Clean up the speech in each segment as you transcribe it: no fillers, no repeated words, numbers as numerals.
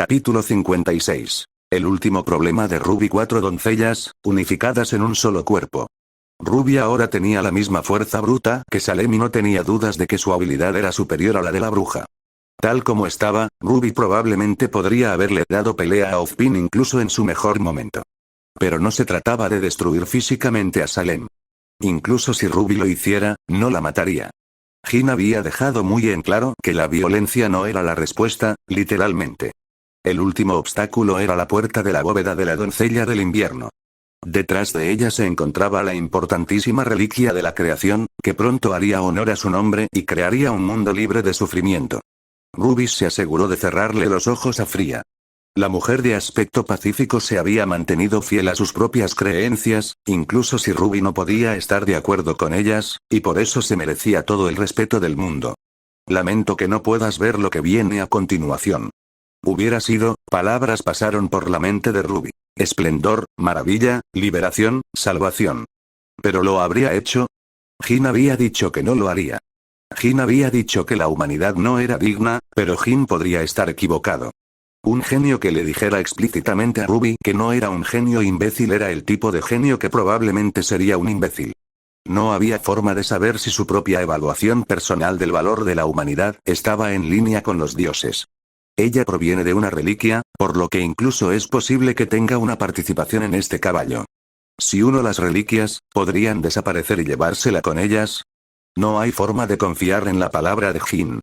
Capítulo 56. El último problema de Ruby. 4 doncellas, unificadas en un solo cuerpo. Ruby ahora tenía la misma fuerza bruta que Salem y no tenía dudas de que su habilidad era superior a la de la bruja. Tal como estaba, Ruby probablemente podría haberle dado pelea a Ozpin incluso en su mejor momento. Pero no se trataba de destruir físicamente a Salem. Incluso si Ruby lo hiciera, no la mataría. Jin había dejado muy en claro que la violencia no era la respuesta, literalmente. El último obstáculo era la puerta de la bóveda de la doncella del invierno. Detrás de ella se encontraba la importantísima reliquia de la creación, que pronto haría honor a su nombre y crearía un mundo libre de sufrimiento. Ruby se aseguró de cerrarle los ojos a Fría. La mujer de aspecto pacífico se había mantenido fiel a sus propias creencias, incluso si Ruby no podía estar de acuerdo con ellas, y por eso se merecía todo el respeto del mundo. Lamento que no puedas ver lo que viene a continuación. Hubiera sido, palabras pasaron por la mente de Ruby. Esplendor, maravilla, liberación, salvación. ¿Pero lo habría hecho? Jin había dicho que no lo haría. Jin había dicho que la humanidad no era digna, pero Jin podría estar equivocado. Un genio que le dijera explícitamente a Ruby que no era un genio imbécil era el tipo de genio que probablemente sería un imbécil. No había forma de saber si su propia evaluación personal del valor de la humanidad estaba en línea con los dioses. Ella proviene de una reliquia, por lo que incluso es posible que tenga una participación en este caballo. Si uno las reliquias, ¿podrían desaparecer y llevársela con ellas? No hay forma de confiar en la palabra de Jin.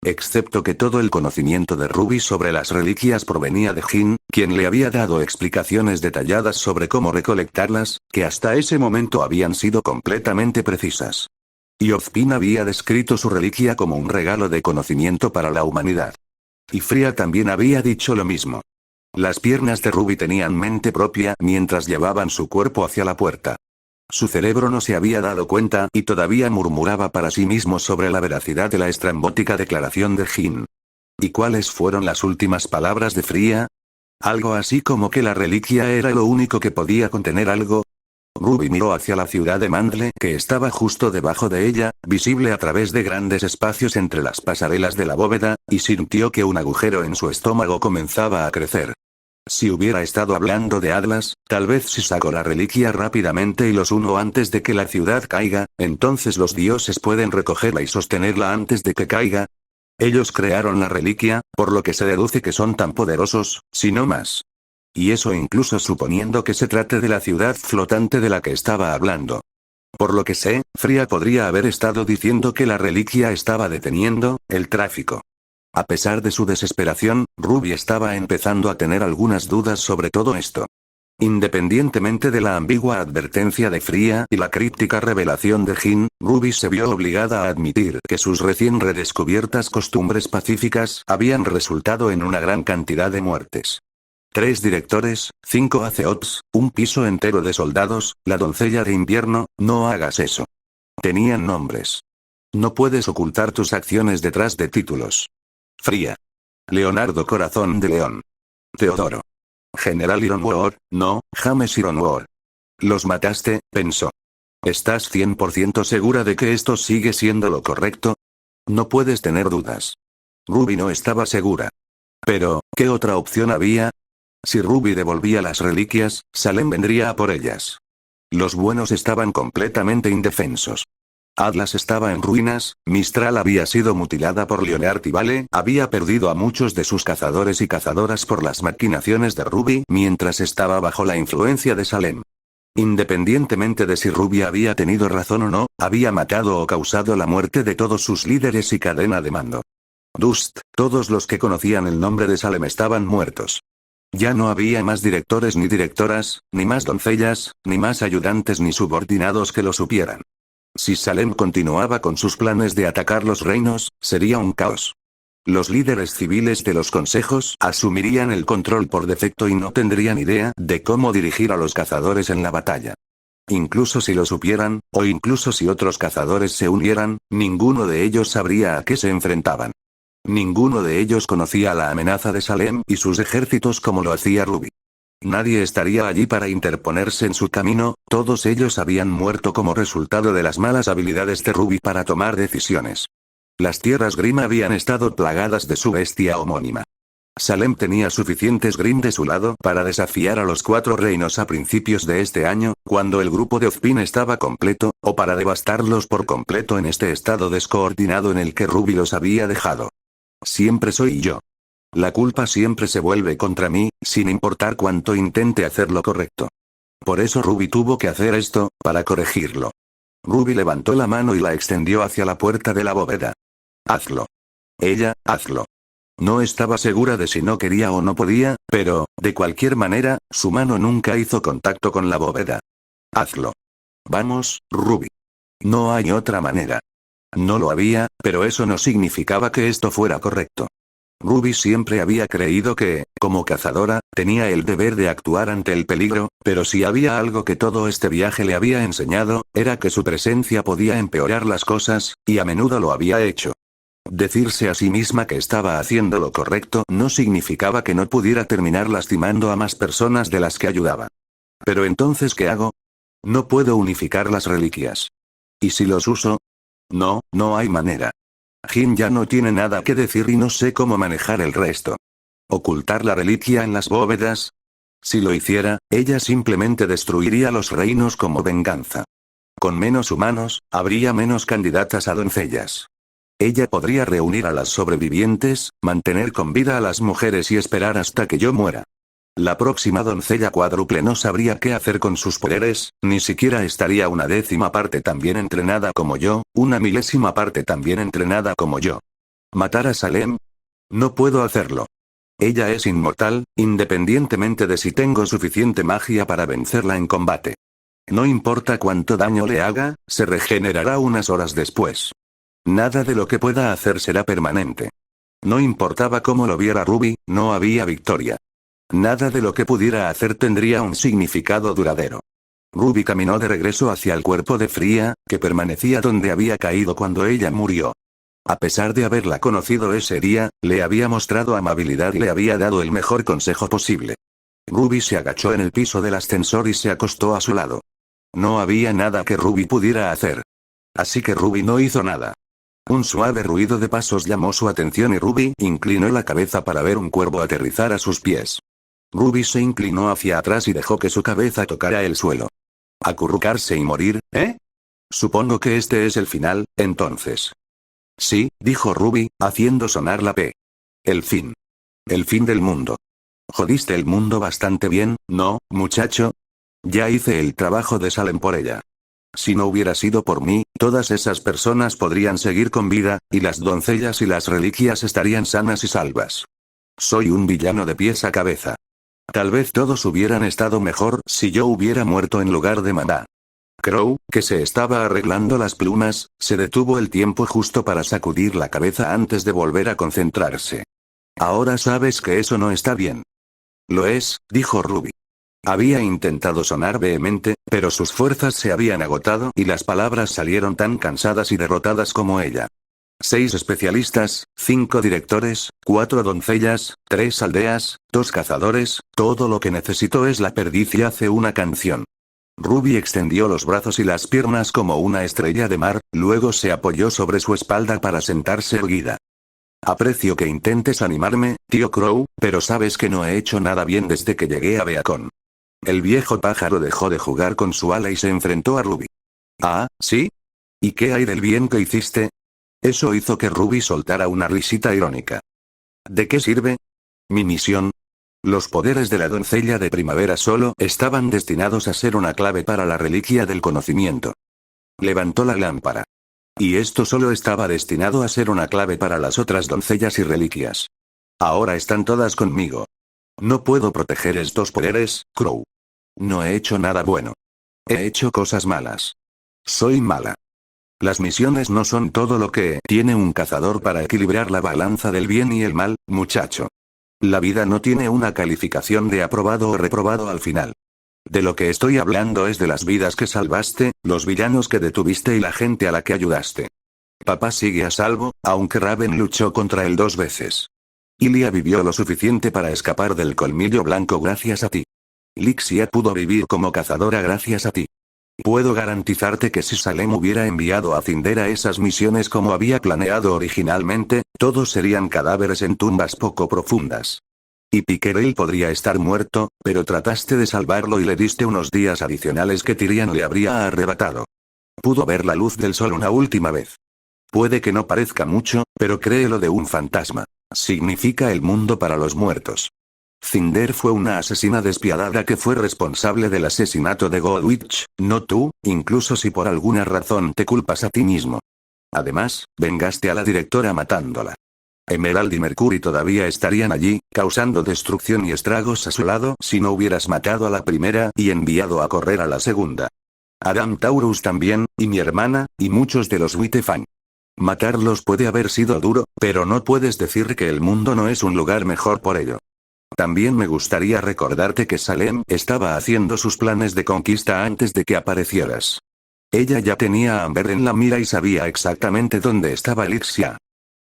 Excepto que todo el conocimiento de Ruby sobre las reliquias provenía de Jin, quien le había dado explicaciones detalladas sobre cómo recolectarlas, que hasta ese momento habían sido completamente precisas. Y Ozpin había descrito su reliquia como un regalo de conocimiento para la humanidad. Y Fría también había dicho lo mismo. Las piernas de Ruby tenían mente propia mientras llevaban su cuerpo hacia la puerta. Su cerebro no se había dado cuenta y todavía murmuraba para sí mismo sobre la veracidad de la estrambótica declaración de Jin. ¿Y cuáles fueron las últimas palabras de Fría? Algo así como que la reliquia era lo único que podía contener algo. Ruby miró hacia la ciudad de Mandle que estaba justo debajo de ella, visible a través de grandes espacios entre las pasarelas de la bóveda, y sintió que un agujero en su estómago comenzaba a crecer. Si hubiera estado hablando de Atlas, tal vez si sacó la reliquia rápidamente y los uno antes de que la ciudad caiga, entonces los dioses pueden recogerla y sostenerla antes de que caiga. Ellos crearon la reliquia, por lo que se deduce que son tan poderosos, si no más. Y eso incluso suponiendo que se trate de la ciudad flotante de la que estaba hablando. Por lo que sé, Fría podría haber estado diciendo que la reliquia estaba deteniendo el tráfico. A pesar de su desesperación, Ruby estaba empezando a tener algunas dudas sobre todo esto. Independientemente de la ambigua advertencia de Fría y la críptica revelación de Jin, Ruby se vio obligada a admitir que sus recién redescubiertas costumbres pacíficas habían resultado en una gran cantidad de muertes. 3 directores, 5 Aceots, un piso entero de soldados, la doncella de invierno, no hagas eso. Tenían nombres. No puedes ocultar tus acciones detrás de títulos. Fría. Leonardo Corazón de León. Teodoro. General Ironwood, no, James Ironwood. Los mataste, pensó. ¿Estás 100% segura de que esto sigue siendo lo correcto? No puedes tener dudas. Ruby no estaba segura. Pero, ¿qué otra opción había? Si Ruby devolvía las reliquias, Salem vendría a por ellas. Los buenos estaban completamente indefensos. Atlas estaba en ruinas, Mistral había sido mutilada por Leonard y Vale había perdido a muchos de sus cazadores y cazadoras por las maquinaciones de Ruby mientras estaba bajo la influencia de Salem. Independientemente de si Ruby había tenido razón o no, había matado o causado la muerte de todos sus líderes y cadena de mando. Dust, todos los que conocían el nombre de Salem estaban muertos. Ya no había más directores ni directoras, ni más doncellas, ni más ayudantes ni subordinados que lo supieran. Si Salem continuaba con sus planes de atacar los reinos, sería un caos. Los líderes civiles de los consejos asumirían el control por defecto y no tendrían idea de cómo dirigir a los cazadores en la batalla. Incluso si lo supieran, o incluso si otros cazadores se unieran, ninguno de ellos sabría a qué se enfrentaban. Ninguno de ellos conocía la amenaza de Salem y sus ejércitos como lo hacía Ruby. Nadie estaría allí para interponerse en su camino, todos ellos habían muerto como resultado de las malas habilidades de Ruby para tomar decisiones. Las tierras Grimm habían estado plagadas de su bestia homónima. Salem tenía suficientes Grimm de su lado para desafiar a los 4 reinos a principios de este año, cuando el grupo de Ozpin estaba completo, o para devastarlos por completo en este estado descoordinado en el que Ruby los había dejado. Siempre soy yo. La culpa siempre se vuelve contra mí, sin importar cuánto intente hacer lo correcto. Por eso Ruby tuvo que hacer esto, para corregirlo. Ruby levantó la mano y la extendió hacia la puerta de la bóveda. Hazlo. Ella, hazlo. No estaba segura de si no quería o no podía, pero, de cualquier manera, su mano nunca hizo contacto con la bóveda. Hazlo. Vamos, Ruby. No hay otra manera. No lo había, pero eso no significaba que esto fuera correcto. Ruby siempre había creído que, como cazadora, tenía el deber de actuar ante el peligro, pero si había algo que todo este viaje le había enseñado, era que su presencia podía empeorar las cosas, y a menudo lo había hecho. Decirse a sí misma que estaba haciendo lo correcto no significaba que no pudiera terminar lastimando a más personas de las que ayudaba. Pero entonces, ¿qué hago? No puedo unificar las reliquias. ¿Y si los uso? No, no hay manera. Jin ya no tiene nada que decir y no sé cómo manejar el resto. ¿Ocultar la reliquia en las bóvedas? Si lo hiciera, ella simplemente destruiría los reinos como venganza. Con menos humanos, habría menos candidatas a doncellas. Ella podría reunir a las sobrevivientes, mantener con vida a las mujeres y esperar hasta que yo muera. La próxima doncella cuádruple no sabría qué hacer con sus poderes, ni siquiera estaría una 10ª parte tan bien entrenada como yo, una 1000ª parte tan bien entrenada como yo. ¿Matar a Salem? No puedo hacerlo. Ella es inmortal, independientemente de si tengo suficiente magia para vencerla en combate. No importa cuánto daño le haga, se regenerará unas horas después. Nada de lo que pueda hacer será permanente. No importaba cómo lo viera Ruby, no había victoria. Nada de lo que pudiera hacer tendría un significado duradero. Ruby caminó de regreso hacia el cuerpo de Fría, que permanecía donde había caído cuando ella murió. A pesar de haberla conocido ese día, le había mostrado amabilidad y le había dado el mejor consejo posible. Ruby se agachó en el piso del ascensor y se acostó a su lado. No había nada que Ruby pudiera hacer. Así que Ruby no hizo nada. Un suave ruido de pasos llamó su atención y Ruby inclinó la cabeza para ver un cuervo aterrizar a sus pies. Ruby se inclinó hacia atrás y dejó que su cabeza tocara el suelo. ¿Acurrucarse y morir, eh? Supongo que este es el final, entonces. Sí, dijo Ruby, haciendo sonar la P. El fin. El fin del mundo. Jodiste el mundo bastante bien, ¿no, muchacho? Ya hice el trabajo de Salem por ella. Si no hubiera sido por mí, todas esas personas podrían seguir con vida, y las doncellas y las reliquias estarían sanas y salvas. Soy un villano de pies a cabeza. Tal vez todos hubieran estado mejor si yo hubiera muerto en lugar de Maná. Crow, que se estaba arreglando las plumas, se detuvo el tiempo justo para sacudir la cabeza antes de volver a concentrarse. Ahora sabes que eso no está bien. Lo es, dijo Ruby. Había intentado sonar vehemente, pero sus fuerzas se habían agotado y las palabras salieron tan cansadas y derrotadas como ella. 6 especialistas, 5 directores, 4 doncellas, 3 aldeas, 2 cazadores, todo lo que necesito es la perdiz y hace una canción. Ruby extendió los brazos y las piernas como una estrella de mar, luego se apoyó sobre su espalda para sentarse erguida. Aprecio que intentes animarme, tío Crow, pero sabes que no he hecho nada bien desde que llegué a Beacon. El viejo pájaro dejó de jugar con su ala y se enfrentó a Ruby. ¿Ah, sí? ¿Y qué hay del bien que hiciste? Eso hizo que Ruby soltara una risita irónica. ¿De qué sirve? ¿Mi misión? Los poderes de la doncella de primavera solo estaban destinados a ser una clave para la reliquia del conocimiento. Levantó la lámpara. Y esto solo estaba destinado a ser una clave para las otras doncellas y reliquias. Ahora están todas conmigo. No puedo proteger estos poderes, Crow. No he hecho nada bueno. He hecho cosas malas. Soy mala. Las misiones no son todo lo que tiene un cazador para equilibrar la balanza del bien y el mal, muchacho. La vida no tiene una calificación de aprobado o reprobado al final. De lo que estoy hablando es de las vidas que salvaste, los villanos que detuviste y la gente a la que ayudaste. Papá sigue a salvo, aunque Raven luchó contra él 2 veces. Ilia vivió lo suficiente para escapar del colmillo blanco gracias a ti. Lixia pudo vivir como cazadora gracias a ti. Puedo garantizarte que si Salem hubiera enviado a Cinder a esas misiones como había planeado originalmente, todos serían cadáveres en tumbas poco profundas. Y Pickerel podría estar muerto, pero trataste de salvarlo y le diste unos días adicionales que Tyrion le habría arrebatado. Pudo ver la luz del sol una última vez. Puede que no parezca mucho, pero créelo de un fantasma. Significa el mundo para los muertos. Cinder fue una asesina despiadada que fue responsable del asesinato de Goldwitch, no tú, incluso si por alguna razón te culpas a ti mismo. Además, vengaste a la directora matándola. Emerald y Mercury todavía estarían allí, causando destrucción y estragos a su lado si no hubieras matado a la primera y enviado a correr a la segunda. Adam Taurus también, y mi hermana, y muchos de los Wittefang. Matarlos puede haber sido duro, pero no puedes decir que el mundo no es un lugar mejor por ello. También me gustaría recordarte que Salem estaba haciendo sus planes de conquista antes de que aparecieras. Ella ya tenía a Amber en la mira y sabía exactamente dónde estaba Elixia.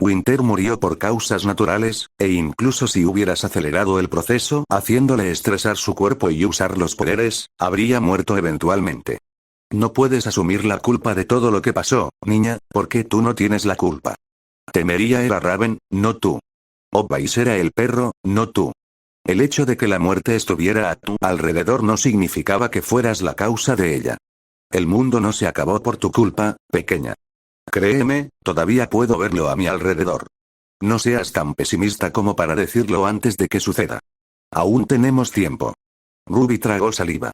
Winter murió por causas naturales, e incluso si hubieras acelerado el proceso haciéndole estresar su cuerpo y usar los poderes, habría muerto eventualmente. No puedes asumir la culpa de todo lo que pasó, niña, porque tú no tienes la culpa. Temería era Raven, no tú. Obvious era el perro, no tú. El hecho de que la muerte estuviera a tu alrededor no significaba que fueras la causa de ella. El mundo no se acabó por tu culpa, pequeña. Créeme, todavía puedo verlo a mi alrededor. No seas tan pesimista como para decirlo antes de que suceda. Aún tenemos tiempo. Ruby tragó saliva.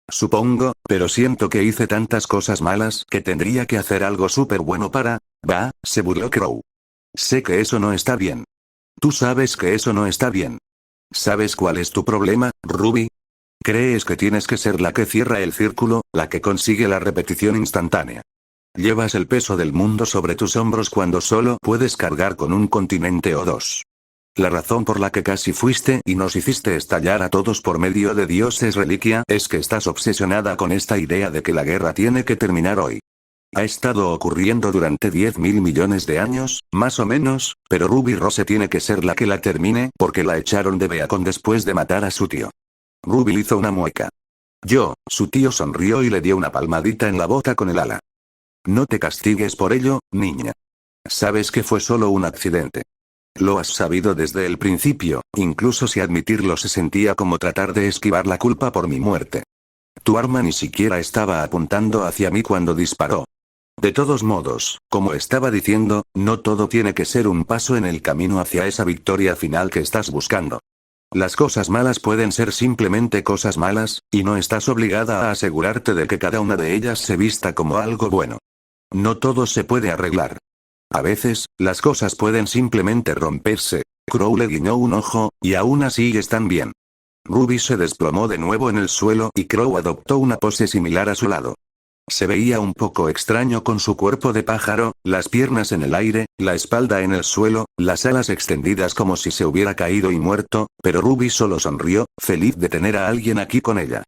Supongo, pero siento que hice tantas cosas malas que tendría que hacer algo súper bueno para... Va, se burló Crow. Sé que eso no está bien. Tú sabes que eso no está bien. ¿Sabes cuál es tu problema, Ruby? Crees que tienes que ser la que cierra el círculo, la que consigue la repetición instantánea. Llevas el peso del mundo sobre tus hombros cuando solo puedes cargar con un continente o dos. La razón por la que casi fuiste y nos hiciste estallar a todos por medio de dioses reliquia es que estás obsesionada con esta idea de que la guerra tiene que terminar hoy. Ha estado ocurriendo durante 10.000 millones de años, más o menos, pero Ruby Rose tiene que ser la que la termine porque la echaron de Beacon después de matar a su tío. Ruby hizo una mueca. Su tío sonrió y le dio una palmadita en la boca con el ala. No te castigues por ello, niña. Sabes que fue solo un accidente. Lo has sabido desde el principio, incluso si admitirlo se sentía como tratar de esquivar la culpa por mi muerte. Tu arma ni siquiera estaba apuntando hacia mí cuando disparó. De todos modos, como estaba diciendo, no todo tiene que ser un paso en el camino hacia esa victoria final que estás buscando. Las cosas malas pueden ser simplemente cosas malas, y no estás obligada a asegurarte de que cada una de ellas se vista como algo bueno. No todo se puede arreglar. A veces, las cosas pueden simplemente romperse. Crow le guiñó un ojo, y aún así están bien. Ruby se desplomó de nuevo en el suelo y Crow adoptó una pose similar a su lado. Se veía un poco extraño con su cuerpo de pájaro, las piernas en el aire, la espalda en el suelo, las alas extendidas como si se hubiera caído y muerto, pero Ruby solo sonrió, feliz de tener a alguien aquí con ella.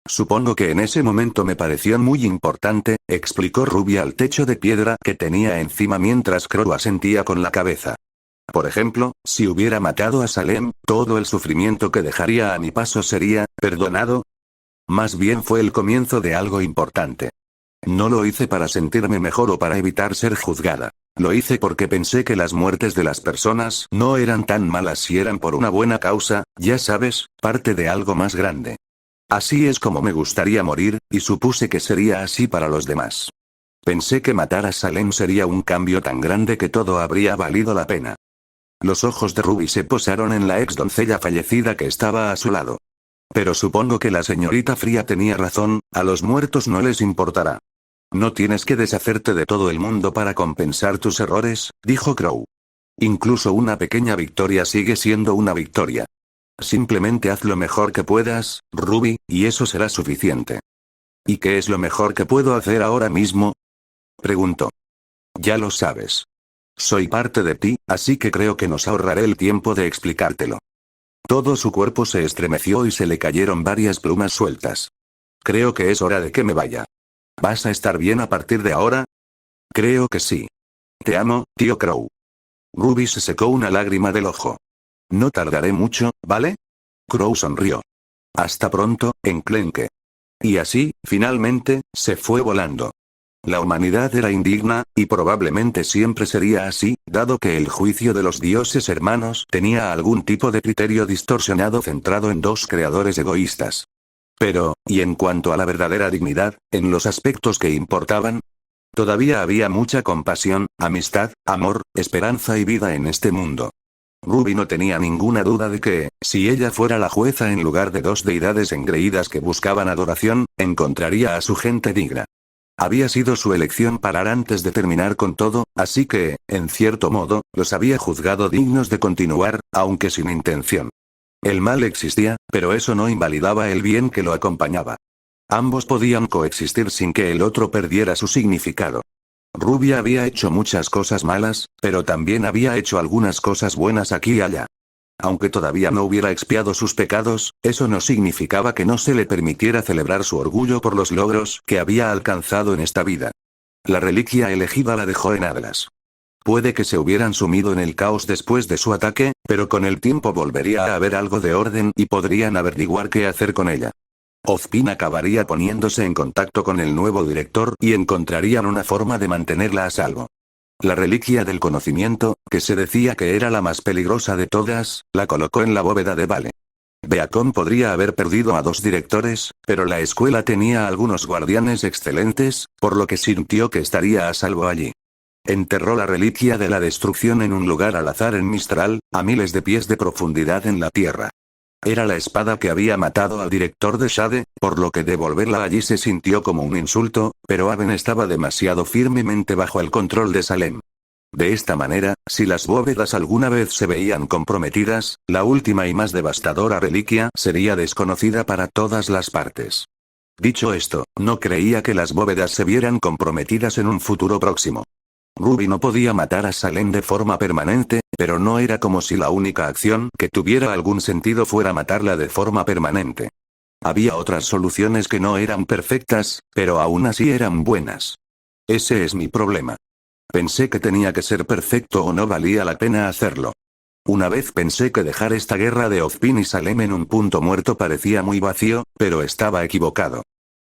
Supongo que en ese momento me pareció muy importante, explicó Ruby al techo de piedra que tenía encima mientras Crow asentía con la cabeza. Por ejemplo, si hubiera matado a Salem, todo el sufrimiento que dejaría a mi paso sería, perdonado. Más bien fue el comienzo de algo importante. No lo hice para sentirme mejor o para evitar ser juzgada. Lo hice porque pensé que las muertes de las personas no eran tan malas si eran por una buena causa, ya sabes, parte de algo más grande. Así es como me gustaría morir, y supuse que sería así para los demás. Pensé que matar a Salem sería un cambio tan grande que todo habría valido la pena. Los ojos de Ruby se posaron en la ex doncella fallecida que estaba a su lado. Pero supongo que la señorita Fría tenía razón, a los muertos no les importará. No tienes que deshacerte de todo el mundo para compensar tus errores, dijo Crow. Incluso una pequeña victoria sigue siendo una victoria. Simplemente haz lo mejor que puedas, Ruby, y eso será suficiente. ¿Y qué es lo mejor que puedo hacer ahora mismo? Preguntó. Ya lo sabes. Soy parte de ti, así que creo que nos ahorraré el tiempo de explicártelo. Todo su cuerpo se estremeció y se le cayeron varias plumas sueltas. Creo que es hora de que me vaya. ¿Vas a estar bien a partir de ahora? Creo que sí. Te amo, tío Crow. Ruby se secó una lágrima del ojo. No tardaré mucho, ¿vale? Crow sonrió. Hasta pronto, enclenque. Y así, finalmente, se fue volando. La humanidad era indigna, y probablemente siempre sería así, dado que el juicio de los dioses hermanos tenía algún tipo de criterio distorsionado centrado en dos creadores egoístas. Pero, y en cuanto a la verdadera dignidad, en los aspectos que importaban, todavía había mucha compasión, amistad, amor, esperanza y vida en este mundo. Ruby no tenía ninguna duda de que, si ella fuera la jueza en lugar de dos deidades engreídas que buscaban adoración, encontraría a su gente digna. Había sido su elección parar antes de terminar con todo, así que, en cierto modo, los había juzgado dignos de continuar, aunque sin intención. El mal existía, pero eso no invalidaba el bien que lo acompañaba. Ambos podían coexistir sin que el otro perdiera su significado. Ruby había hecho muchas cosas malas, pero también había hecho algunas cosas buenas aquí y allá. Aunque todavía no hubiera expiado sus pecados, eso no significaba que no se le permitiera celebrar su orgullo por los logros que había alcanzado en esta vida. La reliquia elegida la dejó en Atlas. Puede que se hubieran sumido en el caos después de su ataque, pero con el tiempo volvería a haber algo de orden y podrían averiguar qué hacer con ella. Ozpin acabaría poniéndose en contacto con el nuevo director y encontrarían una forma de mantenerla a salvo. La reliquia del conocimiento, que se decía que era la más peligrosa de todas, la colocó en la bóveda de Vale. Beacon podría haber perdido a dos directores, pero la escuela tenía algunos guardianes excelentes, por lo que sintió que estaría a salvo allí. Enterró la reliquia de la destrucción en un lugar al azar en Mistral, a miles de pies de profundidad en la tierra. Era la espada que había matado al director de Shade, por lo que devolverla allí se sintió como un insulto, pero Aven estaba demasiado firmemente bajo el control de Salem. De esta manera, si las bóvedas alguna vez se veían comprometidas, la última y más devastadora reliquia sería desconocida para todas las partes. Dicho esto, no creía que las bóvedas se vieran comprometidas en un futuro próximo. Ruby no podía matar a Salem de forma permanente, pero no era como si la única acción que tuviera algún sentido fuera matarla de forma permanente. Había otras soluciones que no eran perfectas, pero aún así eran buenas. Ese es mi problema. Pensé que tenía que ser perfecto o no valía la pena hacerlo. Una vez pensé que dejar esta guerra de Ozpin y Salem en un punto muerto parecía muy vacío, pero estaba equivocado.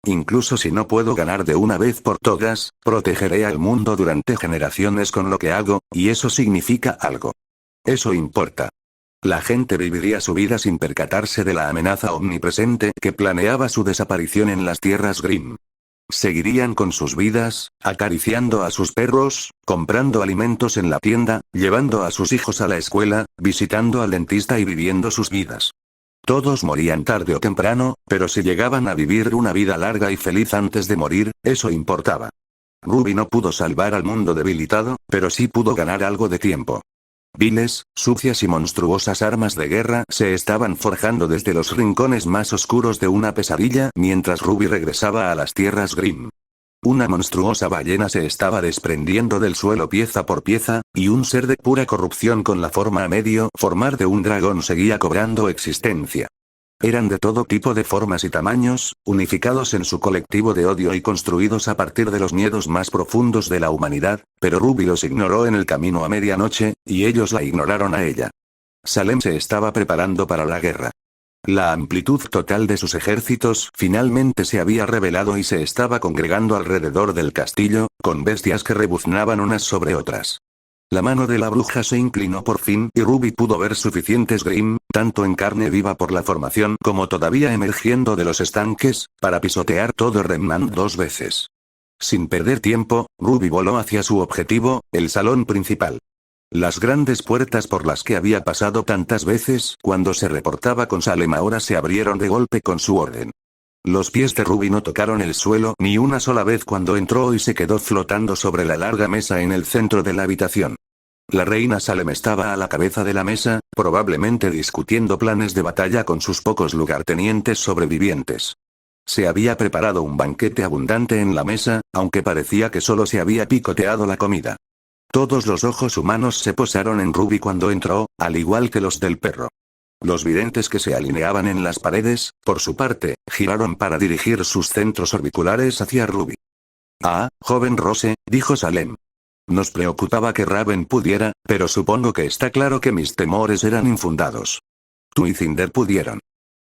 Incluso si no puedo ganar de una vez por todas, protegeré al mundo durante generaciones con lo que hago, y eso significa algo. Eso importa. La gente viviría su vida sin percatarse de la amenaza omnipresente que planeaba su desaparición en las tierras Grimm. Seguirían con sus vidas, acariciando a sus perros, comprando alimentos en la tienda, llevando a sus hijos a la escuela, visitando al dentista y viviendo sus vidas. Todos morían tarde o temprano, pero si llegaban a vivir una vida larga y feliz antes de morir, eso importaba. Ruby no pudo salvar al mundo debilitado, pero sí pudo ganar algo de tiempo. Viles, sucias y monstruosas armas de guerra se estaban forjando desde los rincones más oscuros de una pesadilla mientras Ruby regresaba a las tierras Grimm. Una monstruosa ballena se estaba desprendiendo del suelo pieza por pieza, y un ser de pura corrupción con la forma a medio formar de un dragón seguía cobrando existencia. Eran de todo tipo de formas y tamaños, unificados en su colectivo de odio y construidos a partir de los miedos más profundos de la humanidad, pero Ruby los ignoró en el camino a medianoche, y ellos la ignoraron a ella. Salem se estaba preparando para la guerra. La amplitud total de sus ejércitos finalmente se había revelado y se estaba congregando alrededor del castillo, con bestias que rebuznaban unas sobre otras. La mano de la bruja se inclinó por fin y Ruby pudo ver suficientes Grimm, tanto en carne viva por la formación como todavía emergiendo de los estanques, para pisotear todo Remnant 2 veces. Sin perder tiempo, Ruby voló hacia su objetivo, el salón principal. Las grandes puertas por las que había pasado tantas veces cuando se reportaba con Salem ahora se abrieron de golpe con su orden. Los pies de Ruby no tocaron el suelo ni una sola vez cuando entró y se quedó flotando sobre la larga mesa en el centro de la habitación. La reina Salem estaba a la cabeza de la mesa, probablemente discutiendo planes de batalla con sus pocos lugartenientes sobrevivientes. Se había preparado un banquete abundante en la mesa, aunque parecía que solo se había picoteado la comida. Todos los ojos humanos se posaron en Ruby cuando entró, al igual que los del perro. Los videntes que se alineaban en las paredes, por su parte, giraron para dirigir sus centros orbiculares hacia Ruby. «Ah, joven Rose», dijo Salem. «Nos preocupaba que Raven pudiera, pero supongo que está claro que mis temores eran infundados. Tú y Cinder pudieron».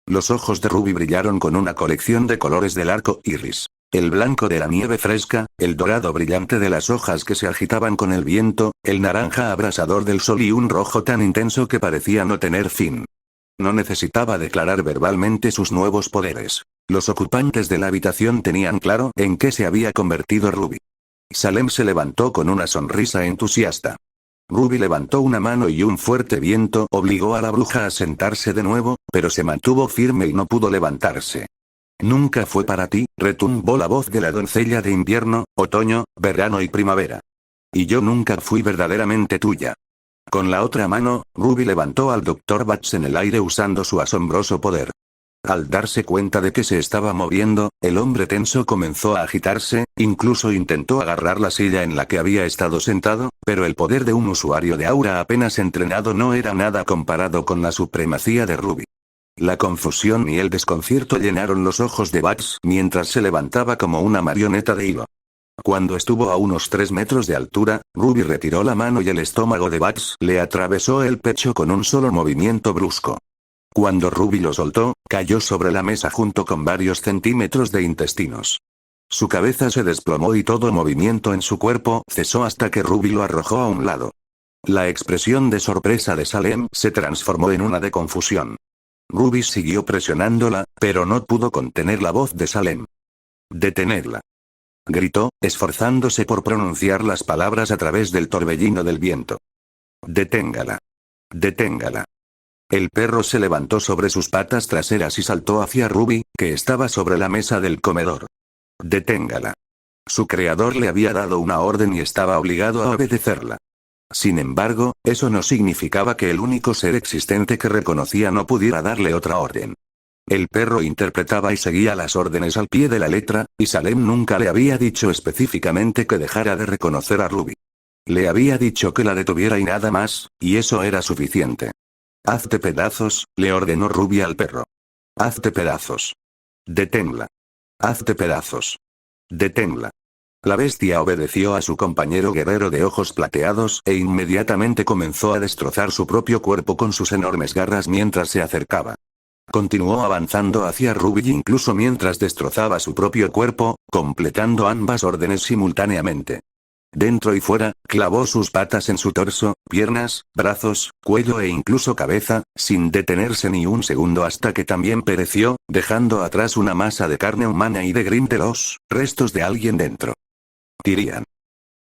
Los ojos de Ruby brillaron con una colección de colores del arco iris. El blanco de la nieve fresca, el dorado brillante de las hojas que se agitaban con el viento, el naranja abrasador del sol y un rojo tan intenso que parecía no tener fin. No necesitaba declarar verbalmente sus nuevos poderes. Los ocupantes de la habitación tenían claro en qué se había convertido Ruby. Salem se levantó con una sonrisa entusiasta. Ruby levantó una mano y un fuerte viento obligó a la bruja a sentarse de nuevo, pero se mantuvo firme y no pudo levantarse. Nunca fue para ti, retumbó la voz de la doncella de invierno, otoño, verano y primavera. Y yo nunca fui verdaderamente tuya. Con la otra mano, Ruby levantó al Dr. Batch en el aire usando su asombroso poder. Al darse cuenta de que se estaba moviendo, el hombre tenso comenzó a agitarse, incluso intentó agarrar la silla en la que había estado sentado, pero el poder de un usuario de aura apenas entrenado no era nada comparado con la supremacía de Ruby. La confusión y el desconcierto llenaron los ojos de Batch mientras se levantaba como una marioneta de hilo. Cuando estuvo a unos 3 metros de altura, Ruby retiró la mano y el estómago de Batch le atravesó el pecho con un solo movimiento brusco. Cuando Ruby lo soltó, cayó sobre la mesa junto con varios centímetros de intestinos. Su cabeza se desplomó y todo movimiento en su cuerpo cesó hasta que Ruby lo arrojó a un lado. La expresión de sorpresa de Salem se transformó en una de confusión. Ruby siguió presionándola, pero no pudo contener la voz de Salem. «Detenerla», gritó, esforzándose por pronunciar las palabras a través del torbellino del viento. «Deténgala. Deténgala». El perro se levantó sobre sus patas traseras y saltó hacia Ruby, que estaba sobre la mesa del comedor. «Deténgala». Su creador le había dado una orden y estaba obligado a obedecerla. Sin embargo, eso no significaba que el único ser existente que reconocía no pudiera darle otra orden. El perro interpretaba y seguía las órdenes al pie de la letra, y Salem nunca le había dicho específicamente que dejara de reconocer a Ruby. Le había dicho que la detuviera y nada más, y eso era suficiente. «Hazte pedazos», le ordenó Ruby al perro. «Hazte pedazos. Deténla. Hazte pedazos. Deténla». La bestia obedeció a su compañero guerrero de ojos plateados e inmediatamente comenzó a destrozar su propio cuerpo con sus enormes garras mientras se acercaba. Continuó avanzando hacia Ruby incluso mientras destrozaba su propio cuerpo, completando ambas órdenes simultáneamente. Dentro y fuera, clavó sus patas en su torso, piernas, brazos, cuello e incluso cabeza, sin detenerse ni un segundo hasta que también pereció, dejando atrás una masa de carne humana y de grim de los restos de alguien dentro. Tyrian.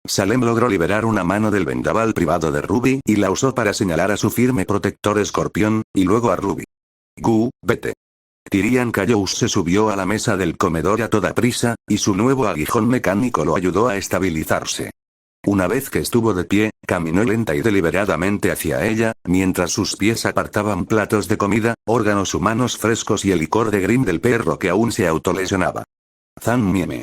Salem logró liberar una mano del vendaval privado de Ruby y la usó para señalar a su firme protector escorpión, y luego a Ruby. «Gu, vete». Tyrian Cayous se subió a la mesa del comedor a toda prisa, y su nuevo aguijón mecánico lo ayudó a estabilizarse. Una vez que estuvo de pie, caminó lenta y deliberadamente hacia ella, mientras sus pies apartaban platos de comida, órganos humanos frescos y el licor de Grim del perro que aún se autolesionaba. Zan Mieme.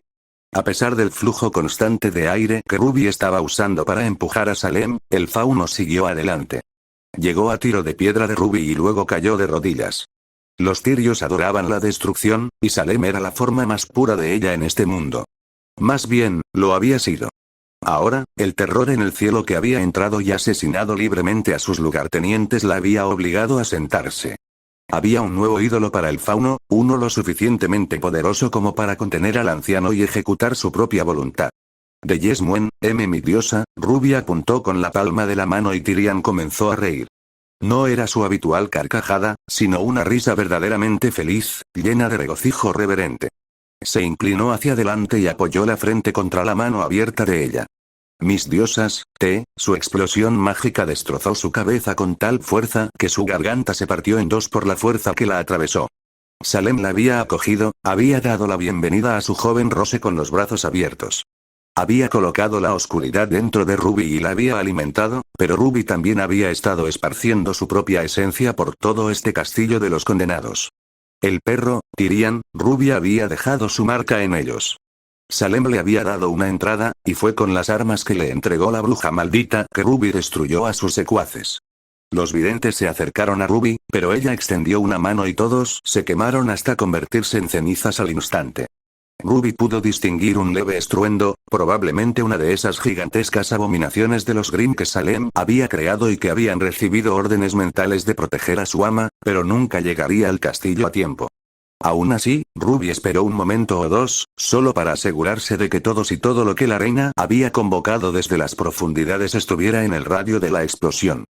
A pesar del flujo constante de aire que Ruby estaba usando para empujar a Salem, el fauno siguió adelante. Llegó a tiro de piedra de Ruby y luego cayó de rodillas. Los tirios adoraban la destrucción, y Salem era la forma más pura de ella en este mundo. Más bien, lo había sido. Ahora, el terror en el cielo que había entrado y asesinado libremente a sus lugartenientes la había obligado a sentarse. Había un nuevo ídolo para el fauno, uno lo suficientemente poderoso como para contener al anciano y ejecutar su propia voluntad. De Yesmuen, mi diosa, Ruby apuntó con la palma de la mano y Tyrian comenzó a reír. No era su habitual carcajada, sino una risa verdaderamente feliz, llena de regocijo reverente. Se inclinó hacia adelante y apoyó la frente contra la mano abierta de ella. Mis diosas, su explosión mágica destrozó su cabeza con tal fuerza que su garganta se partió en dos por la fuerza que la atravesó. Salem la había acogido, había dado la bienvenida a su joven Rose con los brazos abiertos. Había colocado la oscuridad dentro de Ruby y la había alimentado, pero Ruby también había estado esparciendo su propia esencia por todo este castillo de los condenados. El perro, Tyrian, Ruby había dejado su marca en ellos. Salem le había dado una entrada, y fue con las armas que le entregó la bruja maldita que Ruby destruyó a sus secuaces. Los videntes se acercaron a Ruby, pero ella extendió una mano y todos se quemaron hasta convertirse en cenizas al instante. Ruby pudo distinguir un leve estruendo, probablemente una de esas gigantescas abominaciones de los Grimm que Salem había creado y que habían recibido órdenes mentales de proteger a su ama, pero nunca llegaría al castillo a tiempo. Aún así, Ruby esperó un momento o dos, solo para asegurarse de que todos y todo lo que la reina había convocado desde las profundidades estuviera en el radio de la explosión.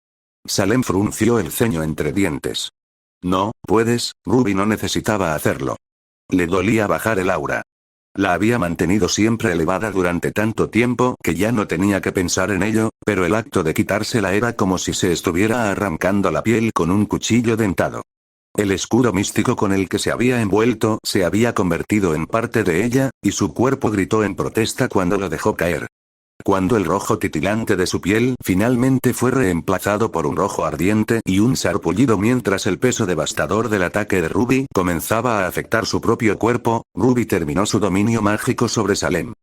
Salem frunció el ceño entre dientes. No, puedes, Ruby no necesitaba hacerlo. Le dolía bajar el aura. La había mantenido siempre elevada durante tanto tiempo que ya no tenía que pensar en ello, pero el acto de quitársela era como si se estuviera arrancando la piel con un cuchillo dentado. El escudo místico con el que se había envuelto se había convertido en parte de ella, y su cuerpo gritó en protesta cuando lo dejó caer. Cuando el rojo titilante de su piel finalmente fue reemplazado por un rojo ardiente y un sarpullido mientras el peso devastador del ataque de Ruby comenzaba a afectar su propio cuerpo, Ruby terminó su dominio mágico sobre Salem.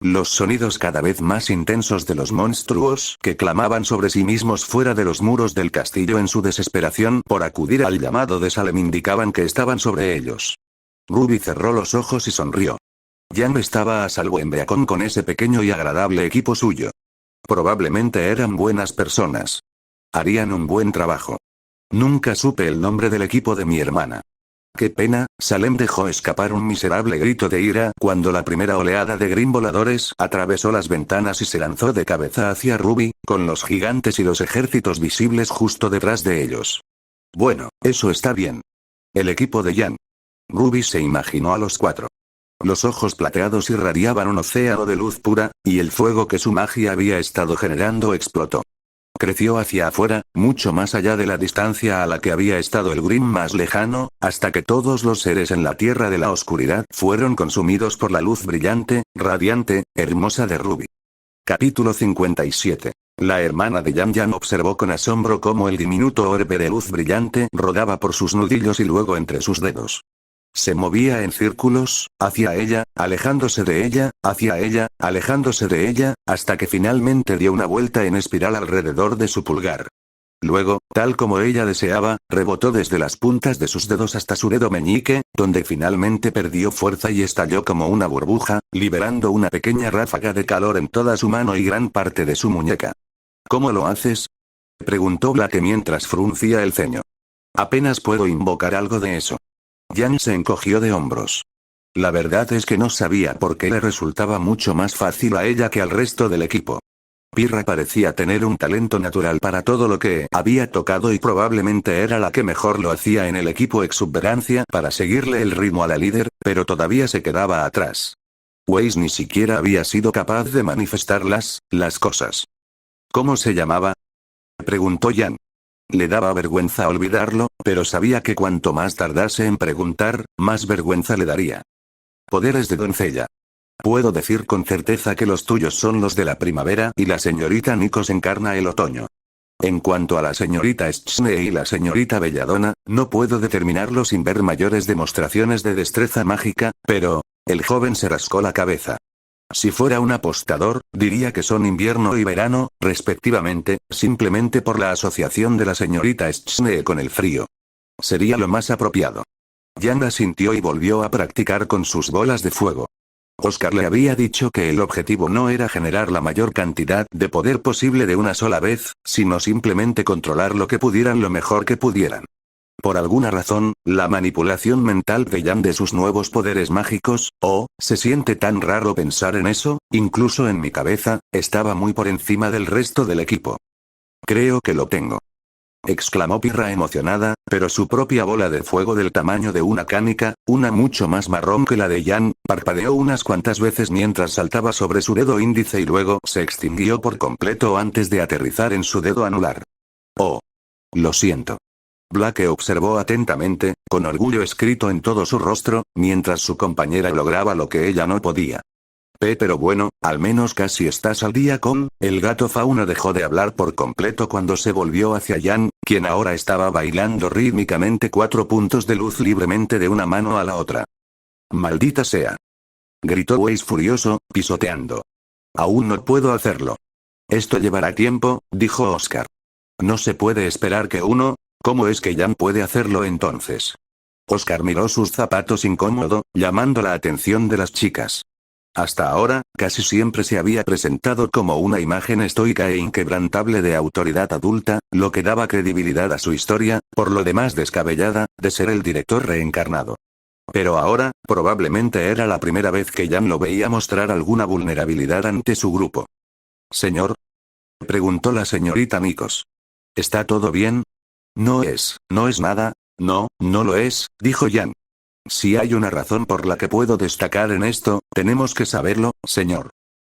Los sonidos cada vez más intensos de los monstruos que clamaban sobre sí mismos fuera de los muros del castillo en su desesperación por acudir al llamado de Salem indicaban que estaban sobre ellos. Ruby cerró los ojos y sonrió. Yan estaba a salvo en Beacon con ese pequeño y agradable equipo suyo. Probablemente eran buenas personas. Harían un buen trabajo. Nunca supe el nombre del equipo de mi hermana. Qué pena, Salem dejó escapar un miserable grito de ira cuando la primera oleada de Grim voladores atravesó las ventanas y se lanzó de cabeza hacia Ruby, con los gigantes y los ejércitos visibles justo detrás de ellos. Bueno, eso está bien. El equipo de Yan. Ruby se imaginó a los cuatro. Los ojos plateados irradiaban un océano de luz pura, y el fuego que su magia había estado generando explotó. Creció hacia afuera, mucho más allá de la distancia a la que había estado el Grimm más lejano, hasta que todos los seres en la tierra de la oscuridad fueron consumidos por la luz brillante, radiante, hermosa de Ruby. Capítulo 57. La hermana de Yan observó con asombro cómo el diminuto orbe de luz brillante rodaba por sus nudillos y luego entre sus dedos. Se movía en círculos, hacia ella, alejándose de ella, hacia ella, alejándose de ella, hasta que finalmente dio una vuelta en espiral alrededor de su pulgar. Luego, tal como ella deseaba, rebotó desde las puntas de sus dedos hasta su dedo meñique, donde finalmente perdió fuerza y estalló como una burbuja, liberando una pequeña ráfaga de calor en toda su mano y gran parte de su muñeca. ¿Cómo lo haces?, preguntó Blake mientras fruncía el ceño. Apenas puedo invocar algo de eso. Yan se encogió de hombros. La verdad es que no sabía por qué le resultaba mucho más fácil a ella que al resto del equipo. Pirra parecía tener un talento natural para todo lo que había tocado y probablemente era la que mejor lo hacía en el equipo exuberancia para seguirle el ritmo a la líder, pero todavía se quedaba atrás. Weiss ni siquiera había sido capaz de manifestar las cosas. ¿Cómo se llamaba?, preguntó Yan. Le daba vergüenza olvidarlo, pero sabía que cuanto más tardase en preguntar, más vergüenza le daría. Poderes de doncella. Puedo decir con certeza que los tuyos son los de la primavera y la señorita Nikos encarna el otoño. En cuanto a la señorita Schne y la señorita Belladonna, no puedo determinarlo sin ver mayores demostraciones de destreza mágica, pero... El joven se rascó la cabeza. Si fuera un apostador, diría que son invierno y verano, respectivamente, simplemente por la asociación de la señorita Schne con el frío. Sería lo más apropiado. Yan asintió y volvió a practicar con sus bolas de fuego. Oscar le había dicho que el objetivo no era generar la mayor cantidad de poder posible de una sola vez, sino simplemente controlar lo que pudieran lo mejor que pudieran. Por alguna razón, la manipulación mental de Yan de sus nuevos poderes mágicos, se siente tan raro pensar en eso, incluso en mi cabeza, estaba muy por encima del resto del equipo. Creo que lo tengo. Exclamó Pirra emocionada, pero su propia bola de fuego del tamaño de una canica, una mucho más marrón que la de Yan, parpadeó unas cuantas veces mientras saltaba sobre su dedo índice y luego se extinguió por completo antes de aterrizar en su dedo anular. Oh. Lo siento. Blake observó atentamente, con orgullo escrito en todo su rostro, mientras su compañera lograba lo que ella no podía. Pero bueno, al menos casi estás al día con... El gato fauno dejó de hablar por completo cuando se volvió hacia Yan, quien ahora estaba bailando rítmicamente 4 puntos de luz libremente de una mano a la otra. ¡Maldita sea!, gritó Weiss furioso, pisoteando. Aún no puedo hacerlo. Esto llevará tiempo, dijo Oscar. No se puede esperar que uno... ¿Cómo es que Yan puede hacerlo entonces? Oscar miró sus zapatos incómodo, llamando la atención de las chicas. Hasta ahora, casi siempre se había presentado como una imagen estoica e inquebrantable de autoridad adulta, lo que daba credibilidad a su historia, por lo demás descabellada, de ser el director reencarnado. Pero ahora, probablemente era la primera vez que Jan lo veía mostrar alguna vulnerabilidad ante su grupo. «Señor», preguntó la señorita Nikos. «¿Está todo bien?» No es nada». «No, no lo es», dijo Jan. «Si hay una razón por la que puedo destacar en esto, tenemos que saberlo, señor.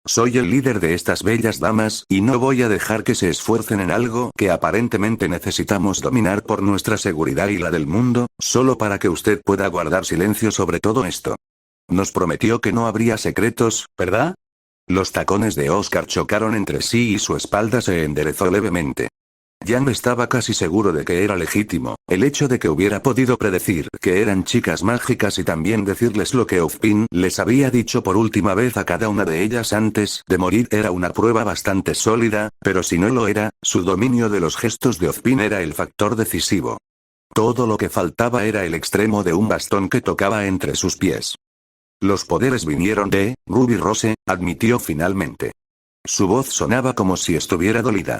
Soy el líder de estas bellas damas y no voy a dejar que se esfuercen en algo que aparentemente necesitamos dominar por nuestra seguridad y la del mundo, solo para que usted pueda guardar silencio sobre todo esto. Nos prometió que no habría secretos, ¿verdad?» Los tacones de Oscar chocaron entre sí y su espalda se enderezó levemente. Jan estaba casi seguro de que era legítimo, el hecho de que hubiera podido predecir que eran chicas mágicas y también decirles lo que Ozpin les había dicho por última vez a cada una de ellas antes de morir era una prueba bastante sólida, pero si no lo era, su dominio de los gestos de Ozpin era el factor decisivo. Todo lo que faltaba era el extremo de un bastón que tocaba entre sus pies. Los poderes vinieron de Ruby Rose, admitió finalmente. Su voz sonaba como si estuviera dolida.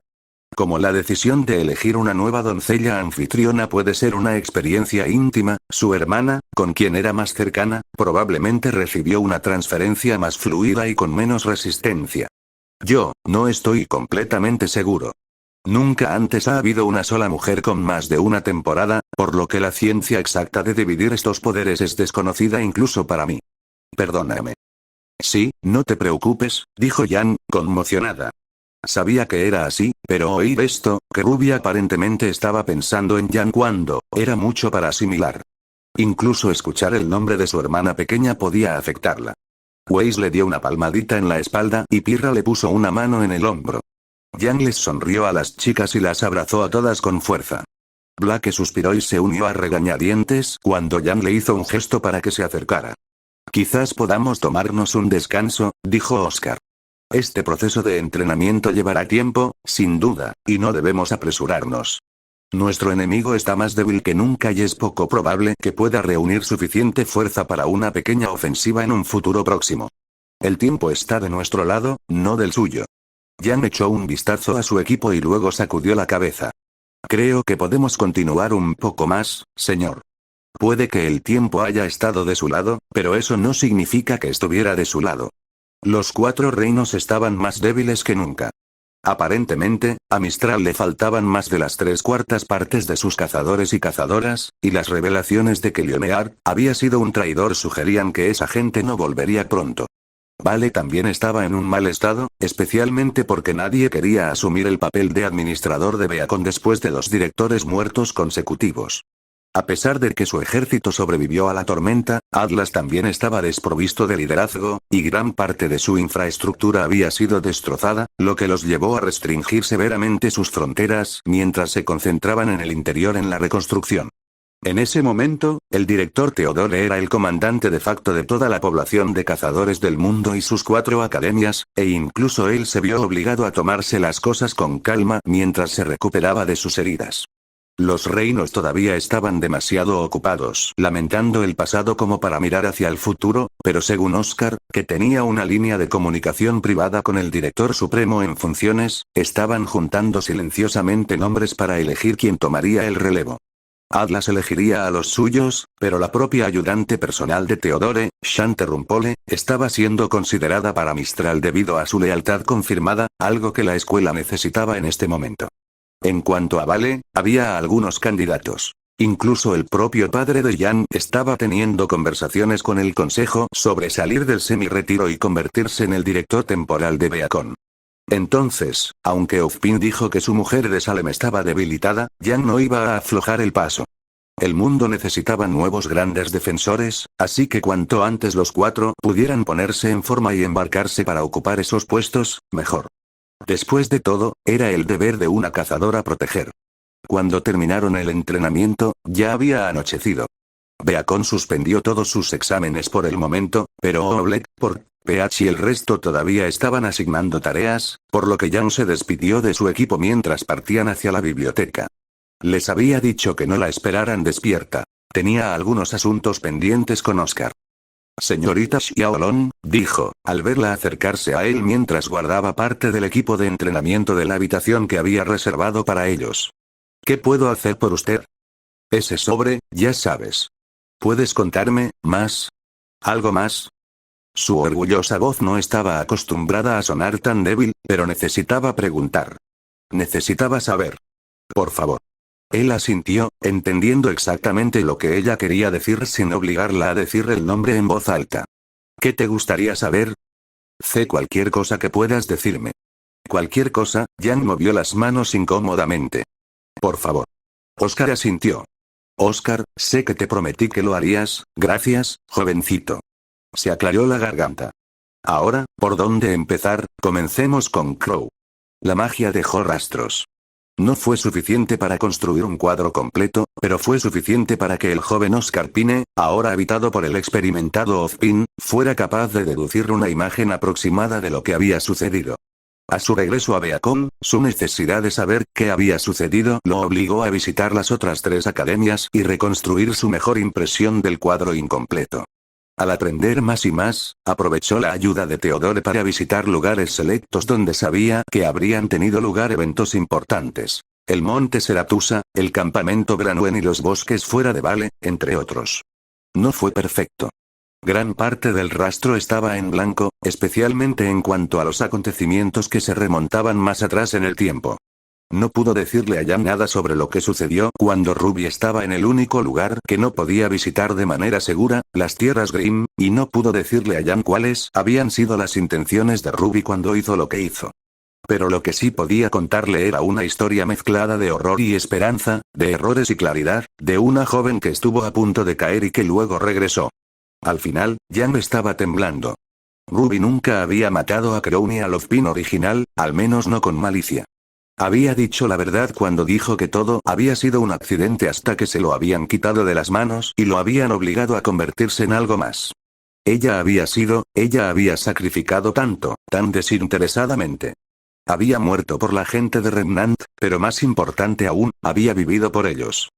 Como la decisión de elegir una nueva doncella anfitriona puede ser una experiencia íntima, su hermana, con quien era más cercana, probablemente recibió una transferencia más fluida y con menos resistencia. Yo, no estoy completamente seguro. Nunca antes ha habido una sola mujer con más de una temporada, por lo que la ciencia exacta de dividir estos poderes es desconocida incluso para mí. Perdóname. Sí, no te preocupes, dijo Jan, conmocionada. Sabía que era así, pero oír esto, que Ruby aparentemente estaba pensando en Jan cuando, era mucho para asimilar. Incluso escuchar el nombre de su hermana pequeña podía afectarla. Weiss le dio una palmadita en la espalda y Pirra le puso una mano en el hombro. Jan les sonrió a las chicas y las abrazó a todas con fuerza. Blake suspiró y se unió a regañadientes cuando Jan le hizo un gesto para que se acercara. «Quizás podamos tomarnos un descanso», dijo Oscar. «Este proceso de entrenamiento llevará tiempo, sin duda, y no debemos apresurarnos. Nuestro enemigo está más débil que nunca y es poco probable que pueda reunir suficiente fuerza para una pequeña ofensiva en un futuro próximo. El tiempo está de nuestro lado, no del suyo». Jan echó un vistazo a su equipo y luego sacudió la cabeza. «Creo que podemos continuar un poco más, señor. Puede que el tiempo haya estado de su lado, pero eso no significa que estuviera de su lado». Los 4 reinos estaban más débiles que nunca. Aparentemente, a Mistral le faltaban más de las 3/4 partes de sus cazadores y cazadoras, y las revelaciones de que Leonard había sido un traidor sugerían que esa gente no volvería pronto. Vale también estaba en un mal estado, especialmente porque nadie quería asumir el papel de administrador de Beacon después de 2 directores muertos consecutivos. A pesar de que su ejército sobrevivió a la tormenta, Atlas también estaba desprovisto de liderazgo, y gran parte de su infraestructura había sido destrozada, lo que los llevó a restringir severamente sus fronteras mientras se concentraban en el interior en la reconstrucción. En ese momento, el director Theodore era el comandante de facto de toda la población de cazadores del mundo y sus 4 academias, e incluso él se vio obligado a tomarse las cosas con calma mientras se recuperaba de sus heridas. Los reinos todavía estaban demasiado ocupados lamentando el pasado como para mirar hacia el futuro, pero según Oscar, que tenía una línea de comunicación privada con el director supremo en funciones, estaban juntando silenciosamente nombres para elegir quién tomaría el relevo. Atlas elegiría a los suyos, pero la propia ayudante personal de Theodore, Shante Rumpole, estaba siendo considerada para Mistral debido a su lealtad confirmada, algo que la escuela necesitaba en este momento. En cuanto a Vale, había algunos candidatos. Incluso el propio padre de Jan estaba teniendo conversaciones con el consejo sobre salir del semi-retiro y convertirse en el director temporal de Beacon. Entonces, aunque Ozpin dijo que su mujer de Salem estaba debilitada, Jan no iba a aflojar el paso. El mundo necesitaba nuevos grandes defensores, así que cuanto antes los 4 pudieran ponerse en forma y embarcarse para ocupar esos puestos, mejor. Después de todo, era el deber de una cazadora proteger. Cuando terminaron el entrenamiento, ya había anochecido. Beacon suspendió todos sus exámenes por el momento, pero Oleg, por PH y el resto todavía estaban asignando tareas, por lo que Jan se despidió de su equipo mientras partían hacia la biblioteca. Les había dicho que no la esperaran despierta. Tenía algunos asuntos pendientes con Oscar. «Señorita Xiaolong», dijo, al verla acercarse a él mientras guardaba parte del equipo de entrenamiento de la habitación que había reservado para ellos. «¿Qué puedo hacer por usted?» «Ese sobre, ya sabes». ¿Puedes contarme más? ¿Algo más? Su orgullosa voz no estaba acostumbrada a sonar tan débil, pero necesitaba preguntar. Necesitaba saber. Por favor. Él asintió, entendiendo exactamente lo que ella quería decir sin obligarla a decir el nombre en voz alta. ¿Qué te gustaría saber? Sé cualquier cosa que puedas decirme. Cualquier cosa. Yang movió las manos incómodamente. Por favor. Oscar asintió. Oscar, sé que te prometí que lo harías, gracias, jovencito. Se aclaró la garganta. Ahora, ¿por dónde empezar? Comencemos con Crow. La magia dejó rastros. No fue suficiente para construir un cuadro completo, pero fue suficiente para que el joven Oscar Pine, ahora habitado por el experimentado Ozpin, fuera capaz de deducir una imagen aproximada de lo que había sucedido. A su regreso a Beacon, su necesidad de saber qué había sucedido lo obligó a visitar las otras 3 academias y reconstruir su mejor impresión del cuadro incompleto. Al aprender más y más, aprovechó la ayuda de Theodore para visitar lugares selectos donde sabía que habrían tenido lugar eventos importantes. El monte Seratusa, el campamento Branwen y los bosques fuera de Vale, entre otros. No fue perfecto. Gran parte del rastro estaba en blanco, especialmente en cuanto a los acontecimientos que se remontaban más atrás en el tiempo. No pudo decirle a Jan nada sobre lo que sucedió cuando Ruby estaba en el único lugar que no podía visitar de manera segura, las tierras Grimm, y no pudo decirle a Jan cuáles habían sido las intenciones de Ruby cuando hizo lo que hizo. Pero lo que sí podía contarle era una historia mezclada de horror y esperanza, de errores y claridad, de una joven que estuvo a punto de caer y que luego regresó. Al final, Jan estaba temblando. Ruby nunca había matado a Crow ni al Ozpin original, al menos no con malicia. Había dicho la verdad cuando dijo que todo había sido un accidente hasta que se lo habían quitado de las manos y lo habían obligado a convertirse en algo más. Ella había sacrificado tanto, tan desinteresadamente. Había muerto por la gente de Remnant, pero más importante aún, había vivido por ellos.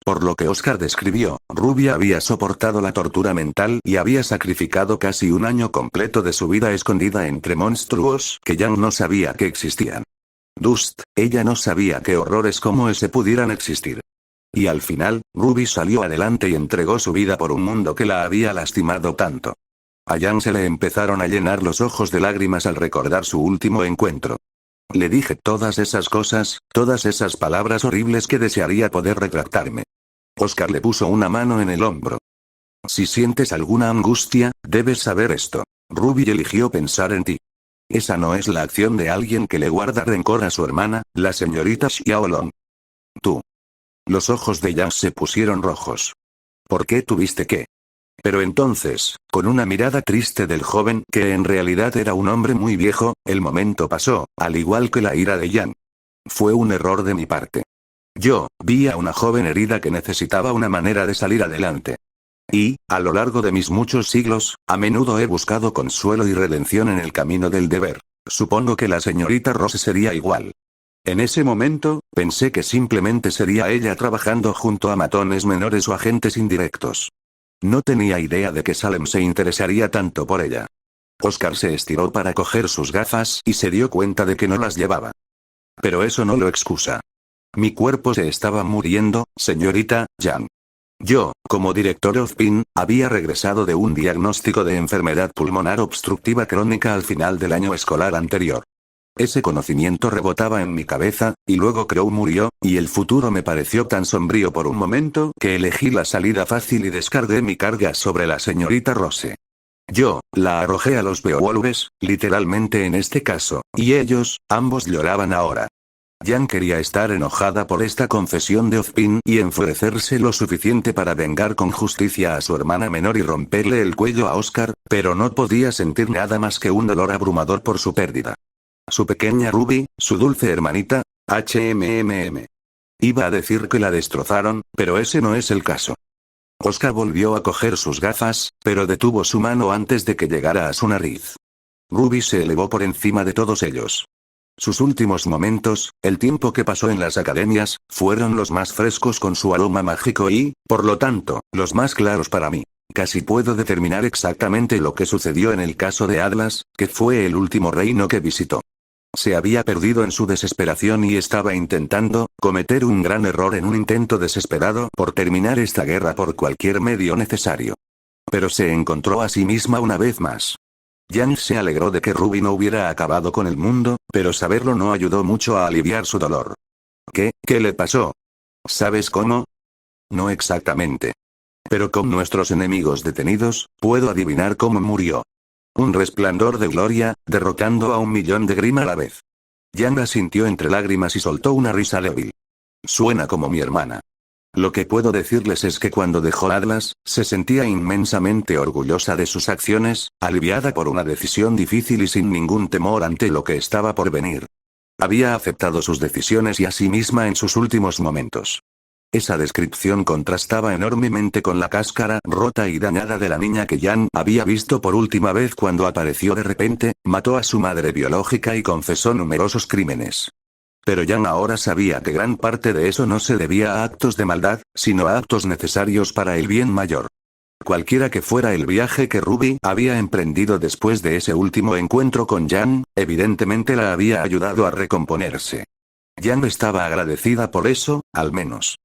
Por lo que Oscar describió, Ruby había soportado la tortura mental y había sacrificado casi un año completo de su vida escondida entre monstruos que Jan no sabía que existían. Dust, ella no sabía que horrores como ese pudieran existir. Y al final, Ruby salió adelante y entregó su vida por un mundo que la había lastimado tanto. A Jan se le empezaron a llenar los ojos de lágrimas al recordar su último encuentro. Le dije todas esas cosas, todas esas palabras horribles que desearía poder retractarme. Oscar le puso una mano en el hombro. Si sientes alguna angustia, debes saber esto. Ruby eligió pensar en ti. Esa no es la acción de alguien que le guarda rencor a su hermana, la señorita Xiaolong. Tú. Los ojos de Yang se pusieron rojos. ¿Por qué tuviste que? Pero entonces, con una mirada triste del joven que en realidad era un hombre muy viejo, el momento pasó, al igual que la ira de Yang. Fue un error de mi parte. Yo vi a una joven herida que necesitaba una manera de salir adelante. Y, a lo largo de mis muchos siglos, a menudo he buscado consuelo y redención en el camino del deber. Supongo que la señorita Rose sería igual. En ese momento, pensé que simplemente sería ella trabajando junto a matones menores o agentes indirectos. No tenía idea de que Salem se interesaría tanto por ella. Oscar se estiró para coger sus gafas y se dio cuenta de que no las llevaba. Pero eso no lo excusa. Mi cuerpo se estaba muriendo, señorita Yang. Yo, como director Ozpin, había regresado de un diagnóstico de enfermedad pulmonar obstructiva crónica al final del año escolar anterior. Ese conocimiento rebotaba en mi cabeza, y luego Crow murió, y el futuro me pareció tan sombrío por un momento que elegí la salida fácil y descargué mi carga sobre la señorita Rose. Yo, la arrojé a los Beowulfes, literalmente en este caso, y ellos, ambos lloraban ahora. Yang quería estar enojada por esta confesión de Ozpin y enfurecerse lo suficiente para vengar con justicia a su hermana menor y romperle el cuello a Oscar, pero no podía sentir nada más que un dolor abrumador por su pérdida. Su pequeña Ruby, su dulce hermanita, HMMM. Iba a decir que la destrozaron, pero ese no es el caso. Oscar volvió a coger sus gafas, pero detuvo su mano antes de que llegara a su nariz. Ruby se elevó por encima de todos ellos. Sus últimos momentos, el tiempo que pasó en las academias, fueron los más frescos con su aroma mágico y, por lo tanto, los más claros para mí. Casi puedo determinar exactamente lo que sucedió en el caso de Atlas, que fue el último reino que visitó. Se había perdido en su desesperación y estaba intentando cometer un gran error en un intento desesperado por terminar esta guerra por cualquier medio necesario. Pero se encontró a sí misma una vez más. Yang se alegró de que Ruby no hubiera acabado con el mundo, pero saberlo no ayudó mucho a aliviar su dolor. ¿Qué le pasó? ¿Sabes cómo? No exactamente. Pero con nuestros enemigos detenidos, puedo adivinar cómo murió. Un resplandor de gloria, derrotando a 1.000.000 de Grimm a la vez. Yang asintió entre lágrimas y soltó una risa débil. Suena como mi hermana. Lo que puedo decirles es que cuando dejó Atlas, se sentía inmensamente orgullosa de sus acciones, aliviada por una decisión difícil y sin ningún temor ante lo que estaba por venir. Había aceptado sus decisiones y a sí misma en sus últimos momentos. Esa descripción contrastaba enormemente con la cáscara rota y dañada de la niña que Yang había visto por última vez cuando apareció de repente, mató a su madre biológica y confesó numerosos crímenes. Pero Yang ahora sabía que gran parte de eso no se debía a actos de maldad, sino a actos necesarios para el bien mayor. Cualquiera que fuera el viaje que Ruby había emprendido después de ese último encuentro con Yang, evidentemente la había ayudado a recomponerse. Yang estaba agradecida por eso, al menos.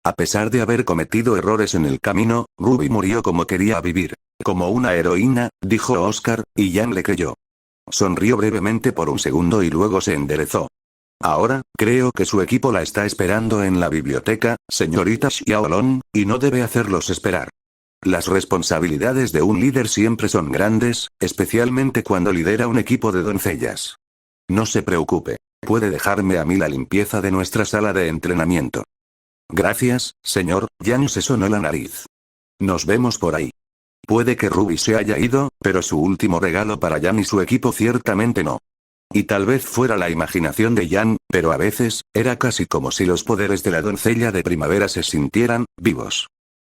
A pesar de haber cometido errores en el camino, Ruby murió como quería vivir. Como una heroína, dijo Oscar, y Yang le creyó. Sonrió brevemente por un segundo y luego se enderezó. Ahora, creo que su equipo la está esperando en la biblioteca, señorita Xiaolong, y no debe hacerlos esperar. Las responsabilidades de un líder siempre son grandes, especialmente cuando lidera un equipo de doncellas. No se preocupe. Puede dejarme a mí la limpieza de nuestra sala de entrenamiento. Gracias, señor. Yang se sonó la nariz. Nos vemos por ahí. Puede que Ruby se haya ido, pero su último regalo para Yang y su equipo ciertamente no. Y tal vez fuera la imaginación de Yang, pero a veces, era casi como si los poderes de la doncella de primavera se sintieran vivos.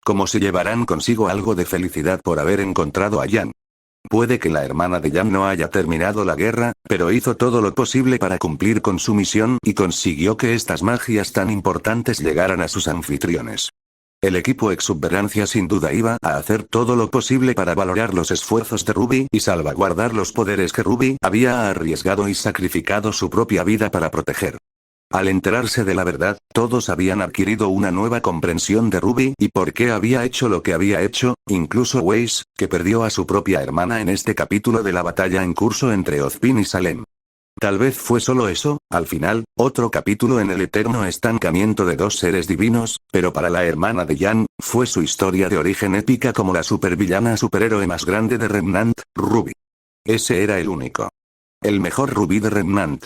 Como si llevaran consigo algo de felicidad por haber encontrado a Yang. Puede que la hermana de Yang no haya terminado la guerra, pero hizo todo lo posible para cumplir con su misión y consiguió que estas magias tan importantes llegaran a sus anfitriones. El equipo Exuberancia sin duda iba a hacer todo lo posible para valorar los esfuerzos de Ruby y salvaguardar los poderes que Ruby había arriesgado y sacrificado su propia vida para proteger. Al enterarse de la verdad, todos habían adquirido una nueva comprensión de Ruby y por qué había hecho lo que había hecho, incluso Weiss, que perdió a su propia hermana en este capítulo de la batalla en curso entre Ozpin y Salem. Tal vez fue solo eso, al final, otro capítulo en el eterno estancamiento de dos seres divinos, pero para la hermana de Yang, fue su historia de origen épica como la supervillana superhéroe más grande de Remnant, Ruby. Ese era el único. El mejor Ruby de Remnant.